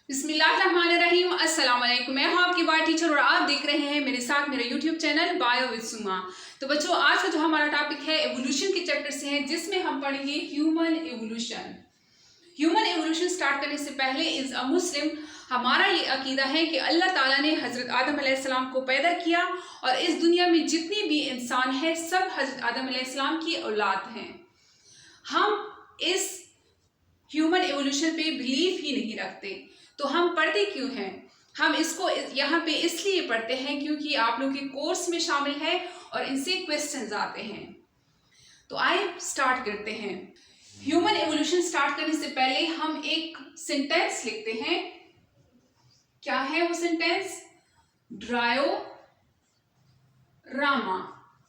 बिस्मिल्लाहिर्रहमानिर्रहीम। अस्सलाम वालेकुम। मैं हूं आपकी बात टीचर और आप देख रहे हैं मेरे साथ मेरा यूट्यूब चैनल बायो विद सुमा। तो बच्चों, आज का जो हमारा टॉपिक है एवोल्यूशन के चैप्टर से है, जिसमें हम पढ़ेंगे human evolution. Human evolution start करने से पहले इज अ मुस्लिम हमारा ये अकीदा है कि अल्लाह ताला ने हजरत आदम अलैहिस्सलाम को पैदा किया और इस दुनिया में जितने भी इंसान हैं सब हजरत आदम अलैहिस्सलाम की औलाद हैं। हम इस ह्यूमन एवोल्यूशन पे बिलीव ही नहीं रखते। तो हम पढ़ते क्यों हैं? हम इसको यहाँ पे इसलिए पढ़ते हैं क्योंकि आप लोग के कोर्स में शामिल है और इनसे क्वेश्चंस आते हैं। तो आइए स्टार्ट करते हैं। ह्यूमन एवोल्यूशन स्टार्ट करने से पहले हम एक सेंटेंस लिखते हैं। क्या है वो सेंटेंस? ड्रायोरामा।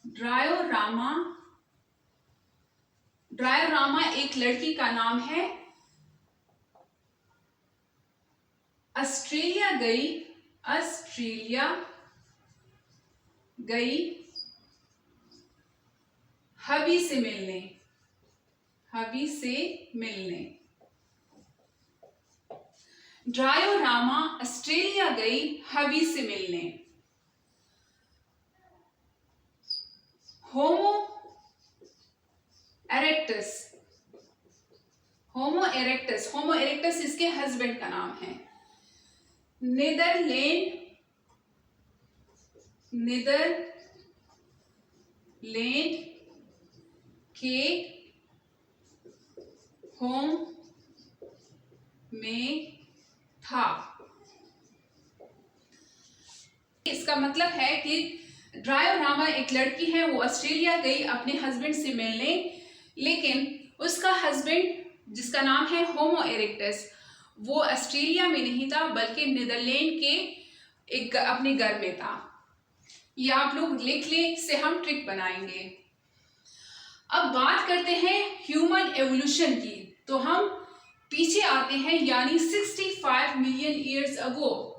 ड्रायोरामा, ड्रायोरामा एक लड़की का नाम है। ऑस्ट्रेलिया गई हबी से मिलने। ड्रायोरामा ऑस्ट्रेलिया गई हबी से मिलने। होमो इरेक्टस इसके हस्बैंड का नाम है। नीदरलैंड के होम में था। इसका मतलब है कि ड्रायोरामा एक लड़की है, वो ऑस्ट्रेलिया गई अपने हस्बैंड से मिलने, लेकिन उसका हस्बैंड जिसका नाम है होमो इरेक्टस वो ऑस्ट्रेलिया में नहीं था बल्कि नीदरलैंड के एक अपने घर में था। ये आप लोग लिख ले, इससे हम ट्रिक बनाएंगे। अब बात करते हैं ह्यूमन एवोल्यूशन की। तो हम पीछे आते हैं, यानी 65 मिलियन ईयर्स अगो।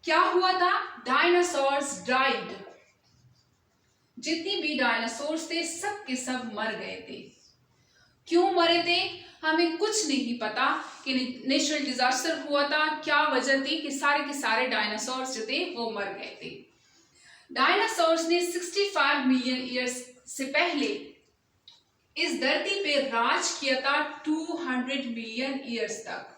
क्या हुआ था? Dinosaurs died. जितने भी डायनासोर्स थे सब के सब मर गए थे। क्यों मरे थे हमें कुछ नहीं पता, कि नेचुरल डिजास्टर हुआ था, क्या वजह थी कि सारे के सारे डायनासोर्स जो थे वो मर गए थे। डायनासोर्स ने 65 मिलियन ईयर्स से पहले इस धरती पे राज किया था 200 मिलियन ईयर्स तक।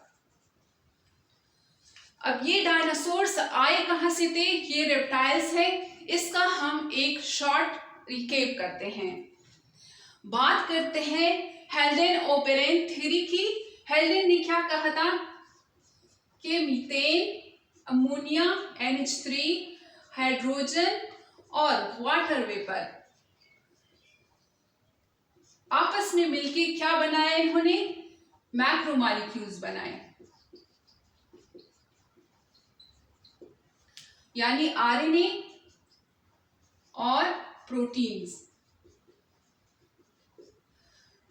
अब ये डायनासोर्स आए कहां से थे? ये रेप्टाइल्स है। इसका हम एक शॉर्ट रिकेप करते हैं। बात करते हैं हेल्डेन-ओपेरेन थ्योरी की। हेल्डेन ने क्या कहा था कि मीथेन, अमोनिया, NH3, हाइड्रोजन और वाटर वेपर आपस में मिलके क्या बनाया इन्होंने? मैक्रोमॉलिक्यूल्स बनाए, यानी RNA और प्रोटीन्स।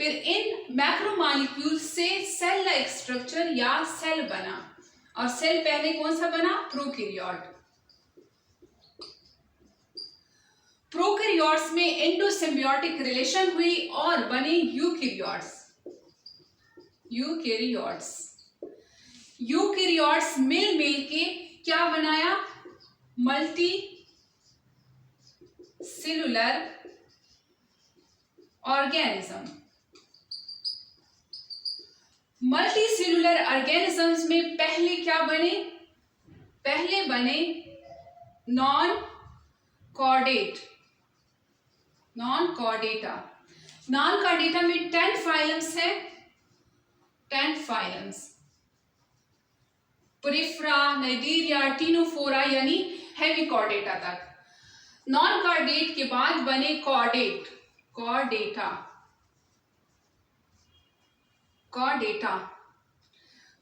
फिर इन मैक्रोमॉलिक्यूल से सेल लाइक स्ट्रक्चर या सेल बना, और सेल पहले कौन सा बना? प्रोकैरियोट। प्रोकैरियोट्स में एंडोसिम्बियोटिक रिलेशन हुई और बने यूकैरियोट्स मिल के क्या बनाया? Multi cellular organism. Multi cellular organisms में पहले क्या बने? पहले बने नॉन कॉर्डेटा में 10 फाइलम्स है। 10 फाइलम्स, पोरिफेरा, नाइडीरिया, टिनोफोरा, यानी हेवी कॉर्डेटा तक। नॉन कॉर्डेट के बाद बने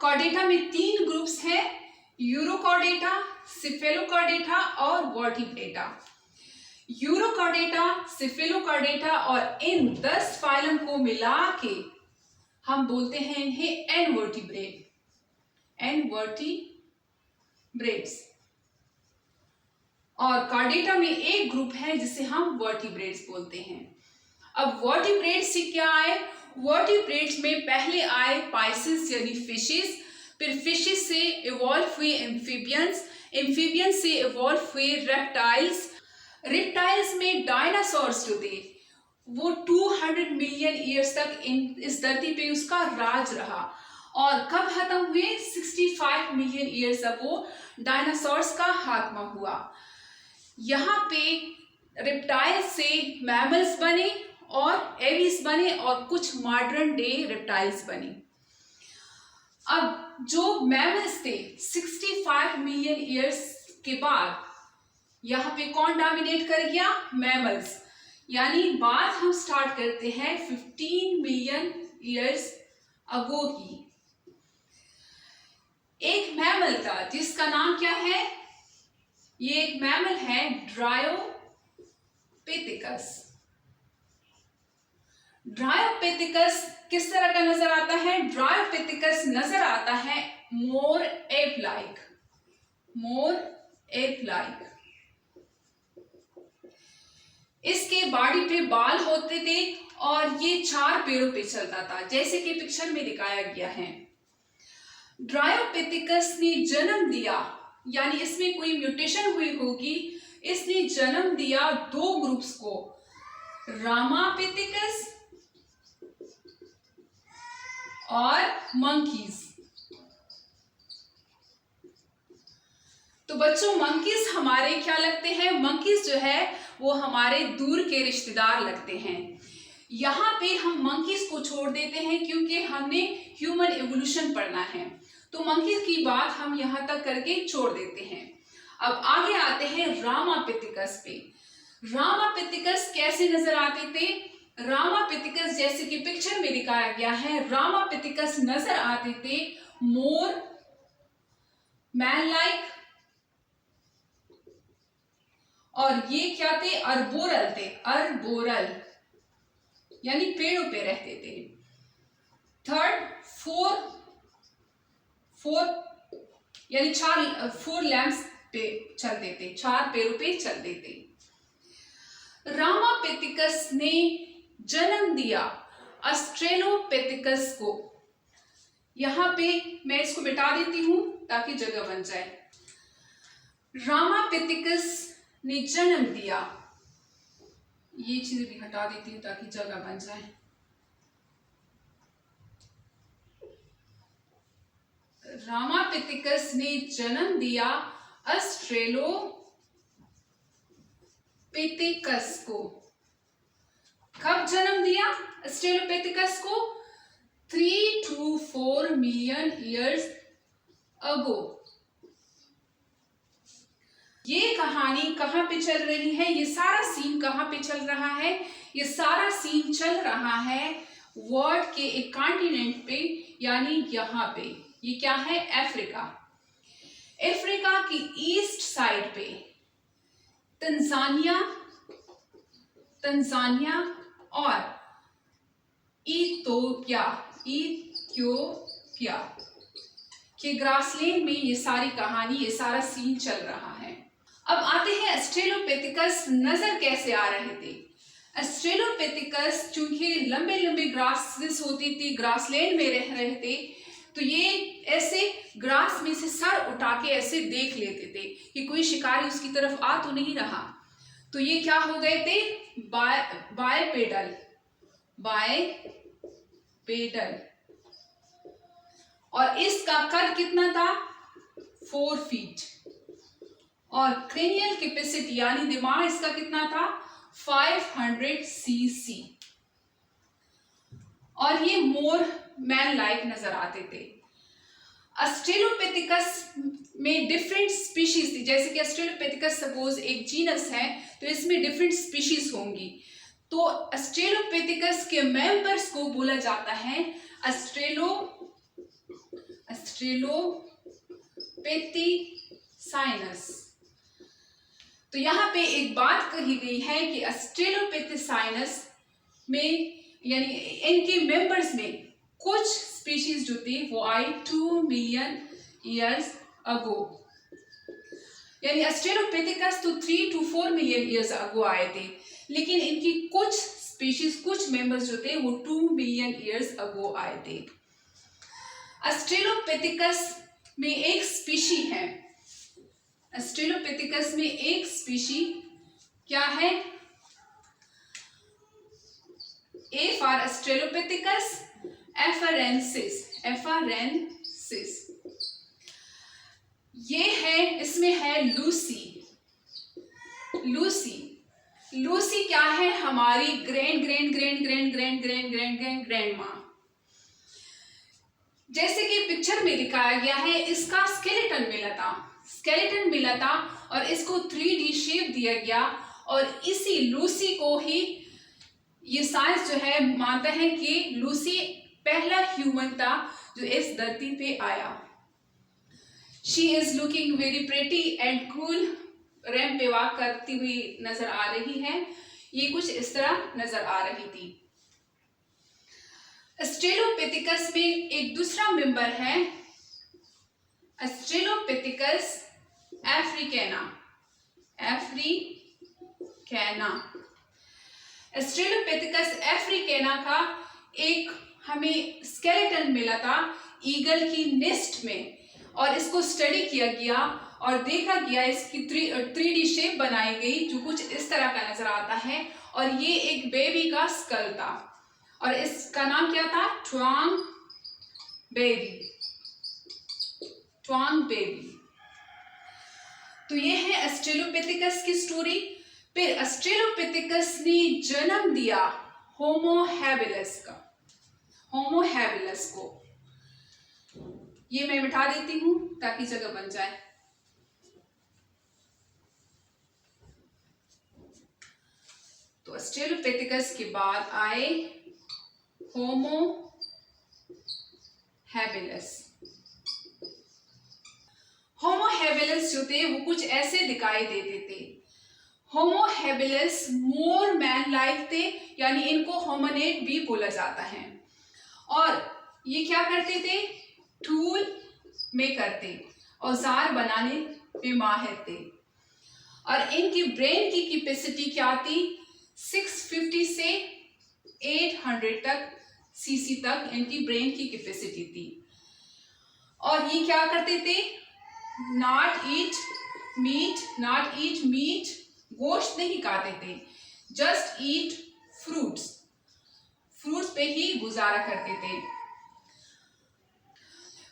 कॉर्डेटा में 3 ग्रुप्स हैं, यूरोकॉर्डेटा, सिफेलोकॉर्डेटा और वर्टिब्रेटा। यूरोकॉर्डेटा, सिफेलोकॉर्डेटा और इन 10 फाइलम को मिला के हम बोलते हैं इन्हें एनवर्टिब्रेट्स। और कॉर्डेटा में एक ग्रुप है जिसे हम वर्टिब्रेट्स बोलते हैं। अब वर्टिब्रेट्स से क्या आए? वर्टिब्रेट्स में पहले आए पाइसेस यानी फिशेस, फिर फिशेस से इवॉल्व हुए एम्फीबियंस, एम्फीबियंस से इवॉल्व हुए रेप्टाइल्स, रेप्टाइल्स में डायनासोर्स जो थे वो 200 मिलियन ईयर्स तक इस धरती पे उसका राज रहा, और कब खत्म हुए? 65 मिलियन ईयर्स अगो डायनासोर्स का खात्मा हुआ। यहाँ पे रेप्टाइल से मैमल्स बने और एविस बने और कुछ मॉडर्न डे रेप्टाइल्स बने। अब जो मैमल्स थे 65 मिलियन ईयर्स के बाद यहाँ पे कौन डोमिनेट कर गया? मैमल्स। यानी बात हम स्टार्ट करते हैं 15 मिलियन ईयर्स अगो की। एक मैमल था जिसका नाम क्या है? ये एक मैमल है ड्रायोपिथेकस। ड्रायोपिथेकस किस तरह का नजर आता है? ड्रायोपिथेकस नजर आता है मोर एप लाइक, मोर एप लाइक। इसके बॉडी पे बाल होते थे और ये 4 पैरों पे चलता था, जैसे कि पिक्चर में दिखाया गया है। ड्रायोपिथेकस ने जन्म दिया, यानी इसमें कोई म्यूटेशन हुई होगी, इसने जन्म दिया 2 ग्रुप्स को, रामापिथेकस और मंकीज। तो बच्चों मंकीज हमारे क्या लगते हैं? मंकीज जो है वो हमारे दूर के रिश्तेदार लगते हैं। यहाँ पे हम मंकीज को छोड़ देते हैं क्योंकि हमने ह्यूमन इवोल्यूशन पढ़ना है, तो मंकीज की बात हम यहाँ तक करके छोड़ देते हैं। अब आगे आते हैं रामापिथेकस पे। रामापिथेकस कैसे नजर आते थे? रामापिथेकस जैसे कि पिक्चर में दिखाया गया है, रामापिथेकस नजर आते थे मोर मैन लाइक, और ये क्या थे? अर्बोरल थे, अर्बोरल यानी पेड़ों पे रहते थे। थर्ड, फोर यानी 4 लैम्प्स पे चलते थे, 4 पैरों पे चलते थे। रामापिथेकस ने जन्म दिया ऑस्ट्रेलोपिथेकस को। यहां पे मैं इसको मिटा देती हूं ताकि जगह बन जाए। रामापिथेकस ने जन्म दिया, ये चीजें भी हटा देती हूँ ताकि जगह बन जाए। रामापिथेकस ने जन्म दिया ऑस्ट्रेलोपिथेकस को। कब जन्म दिया ऑस्ट्रेलोपिथेकस को? 3 to 4 मिलियन ईयर्स अगो। ये कहानी कहाँ पे चल रही है? ये सारा सीन कहाँ पे चल रहा है? ये सारा सीन चल रहा है वर्ल्ड के एक कॉन्टिनेंट पे, यानी यहाँ पे। ये क्या है? अफ्रीका। अफ्रीका की ईस्ट साइड पे तंजानिया और इथियोपिया के ग्रासलैंड में ये सारी कहानी, ये सारा सीन चल रहा है। अब आते हैं ऑस्ट्रेलोपिथेकस नजर कैसे आ रहे थे। ऑस्ट्रेलोपिथेकस चूंकि लंबे लंबे ग्रासेस होती थी, ग्रासलैंड में रह रहे थे, तो ये ऐसे ग्रास में से सर उठा के ऐसे देख लेते थे कि कोई शिकारी उसकी तरफ आ तो नहीं रहा। तो ये क्या हो गए थे? बायपेडल। और इसका कद कितना था? 4 फीट। और क्रेनियल कैपेसिटी यानी दिमाग इसका कितना था? 500 cc। और ये मोर मैन लाइक नजर आते थे। ऑस्ट्रेलोपिथेकस में डिफरेंट स्पीशीज थी, जैसे कि ऑस्ट्रेलोपिथेकस सपोज एक जीनस है तो इसमें डिफरेंट स्पीशीज होंगी। तो ऑस्ट्रेलोपिथेकस के मेंबर्स को बोला जाता है ऑस्ट्रेलोपिथेसाइनस। तो यहाँ पे एक बात कही गई है कि ऑस्ट्रेलोपिथेसाइनस में यानी इनके मेंबर्स में कुछ स्पीशीज जो थी वो आई 2 मिलियन ईयर्स अगो। यानी ऑस्ट्रेलोपिथेकस तो 3 to 4 मिलियन ईयर्स अगो आए थे, लेकिन इनकी कुछ स्पीशीज, कुछ मेंबर्स जो थे वो 2 मिलियन ईयर्स अगो आए थे। ऑस्ट्रेलोपिथेकस में एक स्पीशी है, ऑस्ट्रेलोपिथेकस में एक स्पीशी क्या है? A for Australopithecus afarensis, afarensis। ये है, इसमें है लूसी। लूसी, लूसी क्या है? हमारी grand grand grand grand grand grand grand grand grand माँ। जैसे कि पिक्चर में दिखाया गया है, इसका स्केलेटन मिला था और इसको 3D शेप दिया गया, और इसी लूसी को ही ये साइंस जो है मानता है कि लूसी पहला ह्यूमन था जो इस धरती पे आया। She is looking very pretty and cool, ramp पे वॉक करती हुई नजर आ रही है। ये कुछ इस तरह नजर आ रही थी। ऑस्ट्रेलोपिथेकस में एक दूसरा मेंबर है, ऑस्ट्रेलोपिथेकस अफ्रीकाना। ऑस्ट्रेलोपिथेकस अफ्रीकाना का एक हमें स्केलेटन मिला था ईगल की नेस्ट में, और इसको स्टडी किया गया और देखा गया, इसकी 3D शेप बनाई गई जो कुछ इस तरह का नजर आता है, और ये एक बेबी का स्कल था और इसका नाम क्या था? ट्वांग बेबी। तो ये है ऑस्ट्रेलोपिथेकस की स्टोरी। फिर ऑस्ट्रेलोपिथेकस ने जन्म दिया होमो हैबिलिस को। ये मैं बिठा देती हूं ताकि जगह बन जाए। तो ऑस्ट्रेलोपिथेकस के बाद आए होमो हैबिलिस। होमो हैबिलिस जो थे वो कुछ ऐसे दिखाई देते थे। Homo habilis more man like थे, यानी इनको होमिनिड भी बोला जाता है, और ये क्या करते थे? टूल मेकर थे, औजार बनाने में माहिर थे, और इनकी ब्रेन की कैपेसिटी क्या थी? 650 से 800 तक सीसी तक इनकी ब्रेन की कैपेसिटी थी। और ये क्या करते थे? नॉट ईट मीट, गोश्त नहीं खाते थे, जस्ट ईट फ्रूट्स पे ही गुजारा करते थे।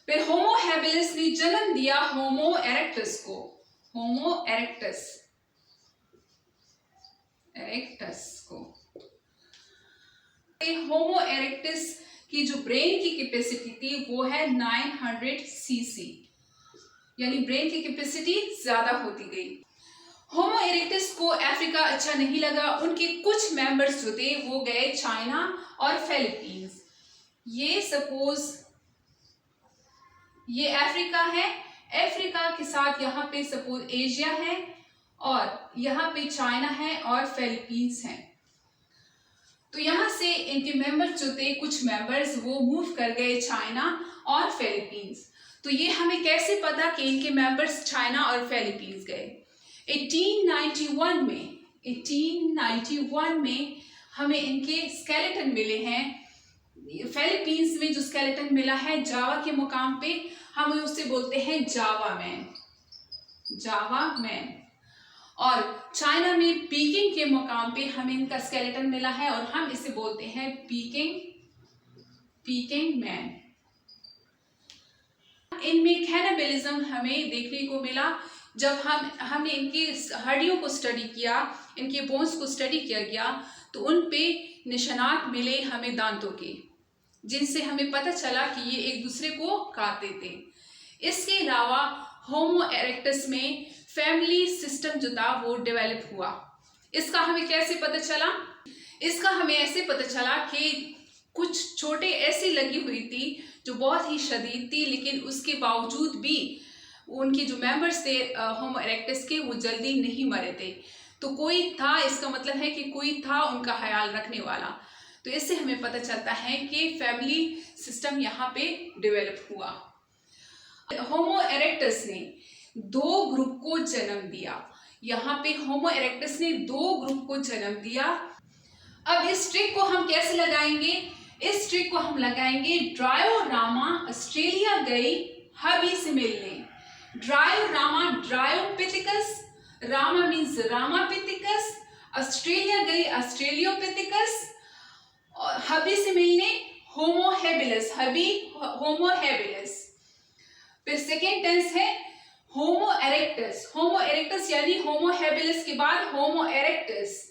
फिर होमो हैबिलिस ने जन्म दिया होमो इरेक्टस को। होमो इरेक्टस की जो ब्रेन की कैपेसिटी थी वो है 900 सीसी, यानी ब्रेन की कैपेसिटी ज्यादा होती गई। होमो इरेक्टस को अफ्रीका अच्छा नहीं लगा, उनके कुछ मेंबर्स जो थे वो गए चाइना और फिलीपींस। ये अफ्रीका है, अफ्रीका के साथ यहाँ पे सपोज एशिया है, और यहाँ पे चाइना है और फिलीपींस हैं। तो यहाँ से इनके मेंबर्स जो थे, कुछ मेंबर्स वो मूव कर गए चाइना और फिलीपींस। तो ये हमें कैसे पता कि इनके मेंबर्स चाइना और फिलीपींस गए? 1891 में हमें इनके स्केलेटन मिले हैं। फिलीपींस में जो स्केलेटन मिला है जावा के मुकाम पे, हम उसे बोलते हैं जावा मैन, और चाइना में पीकिंग के मुकाम पे हमें इनका स्केलेटन मिला है और हम इसे बोलते हैं पीकिंग मैन। इनमें कैनिबलिज्म हमें देखने को मिला जब हमने इनकी हड्डियों को स्टडी किया, इनके बोन्स को स्टडी किया गया, तो उन पे निशानात मिले हमें दांतों के, जिनसे हमें पता चला कि ये एक दूसरे को खाते थे। इसके अलावा होमो इरेक्टस में फैमिली सिस्टम जो था वो डेवलप हुआ। इसका हमें कैसे पता चला? इसका हमें ऐसे पता चला कि कुछ चोटें ऐसी लगी हुई थी जो बहुत ही शदीद थी, लेकिन उसके बावजूद भी उनके जो मेंबर्स थे होमो इरेक्टस के, वो जल्दी नहीं मरे थे। तो कोई था, इसका मतलब है कि कोई था उनका ख्याल रखने वाला। तो इससे हमें पता चलता है कि फैमिली सिस्टम यहाँ पे डेवलप हुआ। होमो इरेक्टस ने 2 ग्रुप को जन्म दिया। यहाँ पे होमो इरेक्टस ने 2 ग्रुप को जन्म दिया। अब इस ट्रिक को हम कैसे लगाएंगे? इस ट्रिक को हम लगाएंगे ड्रायोरामा ऑस्ट्रेलिया गई हबी से मिलने। ड्रायोरामा, Dryopithecus, Rama means Ramapithecus, Australia गई ऑस्ट्रेलियोपिथिकस, और हबी से मिलने Homo habilis, hubby Homo habilis. फिर सेकेंड टेंस है होमो इरेक्टस। होमो इरेक्टस यानी होमो हैबिलिस के बाद होमो इरेक्टस।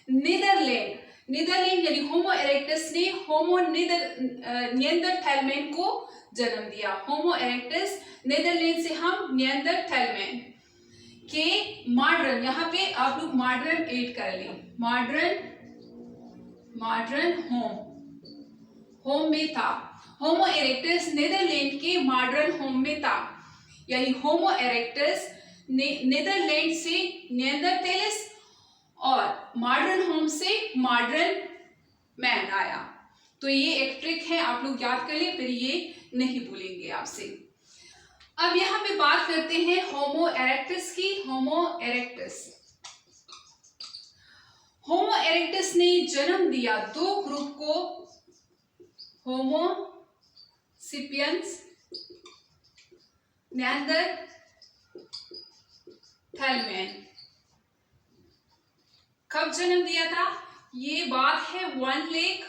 नीदरलैंड, नीदरलैंड यानी होमो इरेक्टस ने होमो निएंडरथैलमैन को जन्म दिया। होमो इरेक्टस, नीदरलैंड से हम निएंडरथैलमैन के मॉडर्न, यहाँ पे आप लोग मॉडर्न ऐड कर लें, मॉडर्न, मॉडर्न होम में था। होमो इरेक्टस नीदरलैंड के मॉडर्न होम में था, यानी होमो इरेक्टस नीदरलैंड से निएंडरथैलिस और मॉडर्न होम से मॉडर्न मैन आया। तो ये एक ट्रिक है, आप लोग याद कर लें, फिर ये नहीं भूलेंगे आपसे। अब यहाँ पे बात करते हैं होमो इरेक्टस की। होमो इरेक्टस, होमो इरेक्टस ने जन्म दिया दो ग्रुप को, होमो सिपियंस, निएंडरथैलमैन। कब जन्म दिया था? ये बात है 1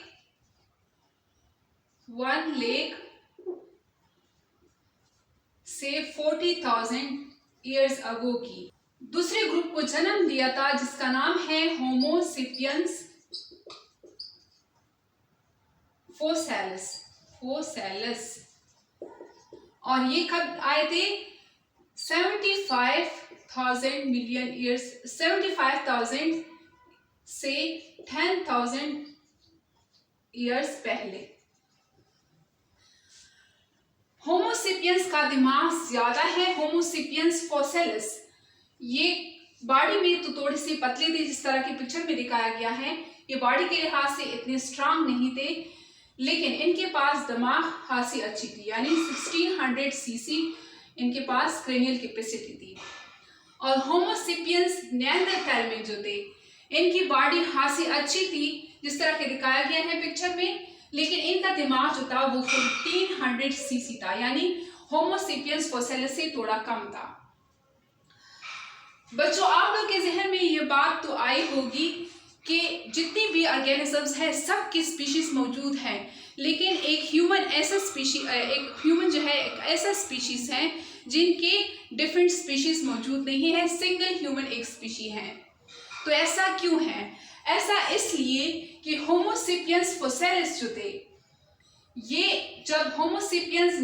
लाख से 40,000 ईयर्स अगो की। दूसरे ग्रुप को जन्म दिया था जिसका नाम है होमो सिपियंस फोसैलस, फोसैलस। और ये कब आए थे? 75,000 मिलियन ईयर्स, 75,000 से 10,000 ईयर्स पहले। होमोसेपियंस का दिमाग ज्यादा है, होमोसेपियंस फोसिलिस। ये बॉडी में तो थोड़े से पतले थे, जिस तरह की पिक्चर में दिखाया गया है। ये बॉडी के लिहाज से इतने स्ट्रांग नहीं थे, लेकिन इनके पास दिमाग खासी अच्छी थी, यानी 1600 सीसी इनके पास क्रेनियल कैपेसिटी थी। और होमोसेपियंस निएंडरथैलमैन जो थे, इनकी बॉडी खासी अच्छी थी, जिस तरह के दिखाया गया है पिक्चर में, लेकिन इनका दिमाग जो था वो 1400 सीसी था, यानी होमोसेपियंस फोसिलिस से थोड़ा कम था। बच्चों, आप लोग के जहन में ये बात तो आई होगी कि जितनी भी ऑर्गेनिजम्स हैं सब की स्पीशीज मौजूद हैं, लेकिन एक ह्यूमन ऐसा स्पीशीज, एक ह्यूमन जो है एक ऐसा स्पीशीज है जिनके डिफरेंट स्पीशीज मौजूद नहीं है, सिंगल ह्यूमन एक स्पीशी है। तो ऐसा क्यों है? ऐसा इसलिए कि होमोसेपियंस फोसिलिस जो थे, ये जब होमोसेपियंस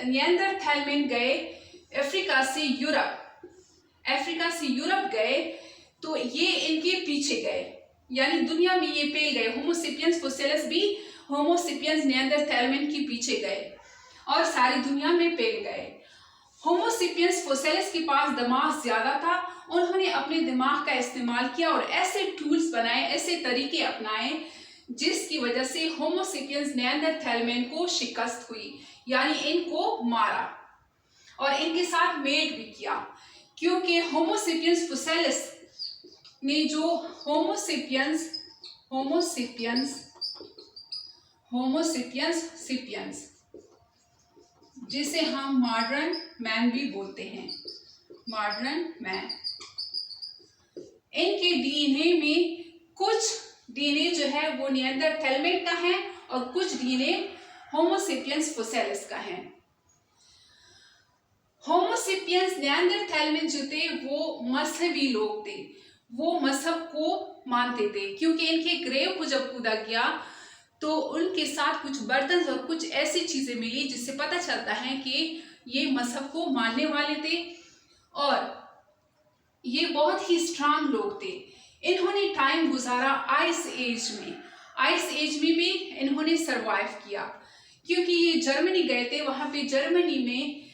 निएंडरथैलमैन गए अफ्रीका से यूरोप गए, तो ये इनके पीछे गए, यानी दुनिया में ये फैल गए। होमोसेपियंस फोसिलिस भी होमोसेपियंस निएंडरथैलमैन के पीछे गए और सारी दुनिया में फैल गए। होमोसेपियंस फोसिलिस के पास दिमाग ज्यादा था, उन्होंने अपने दिमाग का इस्तेमाल किया और ऐसे टूल्स बनाए, ऐसे तरीके अपनाए, जिसकी वजह से होमोसेपियंस निएंडरथैलमैन को शिकस्त हुई, यानी इनको मारा और इनके साथ मेट भी किया। क्योंकि होमोसेपियंस फोसिलिस ने जो होमोसेपियंस जिसे हम मॉडर्न मैन भी बोलते हैं, मॉडर्न मैन, इनके डीएनए में कुछ डीएनए जो है वो निएंडरथैलमैन का है और कुछ डीएनए होमोसेपियंस फोसिलिस का है। होमोसेपियंस निएंडरथैलमैन जो थे वो मजहबी लोग थे, वो मजहब को मानते थे, क्योंकि इनके ग्रेव को जब कूदा गया तो उनके साथ कुछ बर्तन और कुछ ऐसी चीजें मिली जिससे पता चलता है कि ये मजहब को मानने वाले थे और ये बहुत ही स्ट्रांग लोग थे। इन्होंने टाइम गुजारा आइस एज में भी इन्होंने सरवाइव किया, क्योंकि ये जर्मनी गए थे। वहां पे जर्मनी में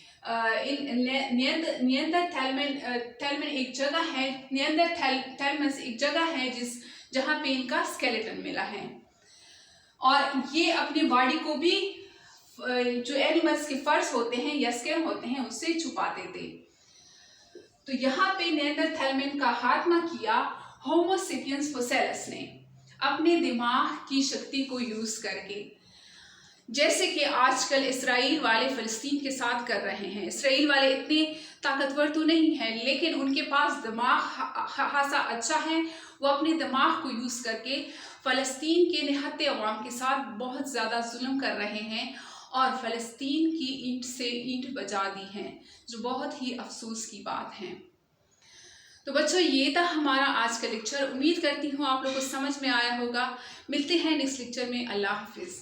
निएंडरथैलमैन एक जगह है, निएंडरथैलमस एक जगह है जहां पे इनका स्केलेटन मिला है, और ये अपनी बॉडी को भी जो एनिमल्स के फर्स होते हैं या स्किन होते हैं उससे छुपाते थे। तो यहाँ पे निएंडरथैलमैन का खात्मा किया होमोसेपियंस फोसिलिस ने। अपने दिमाग की शक्ति को यूज़ करके, जैसे कि आजकल इसराइल वाले फ़लस्तीन के साथ कर रहे हैं। इसराइल वाले इतने ताकतवर तो नहीं हैं, लेकिन उनके पास दिमाग खासा अच्छा है। वो अपने दिमाग को यूज़ करके फ़लस्तीन के निहत्ते अवाम के साथ बहुत ज़्यादा जुल्म कर रहे हैं और फ़लस्तीन की ईंट से ईंट बजा दी हैं, जो बहुत ही अफसोस की बात है। तो बच्चों, ये था हमारा आज का लेक्चर। उम्मीद करती हूँ आप लोगों को समझ में आया होगा। मिलते हैं नेक्स्ट लेक्चर में। अल्लाह हाफिज़।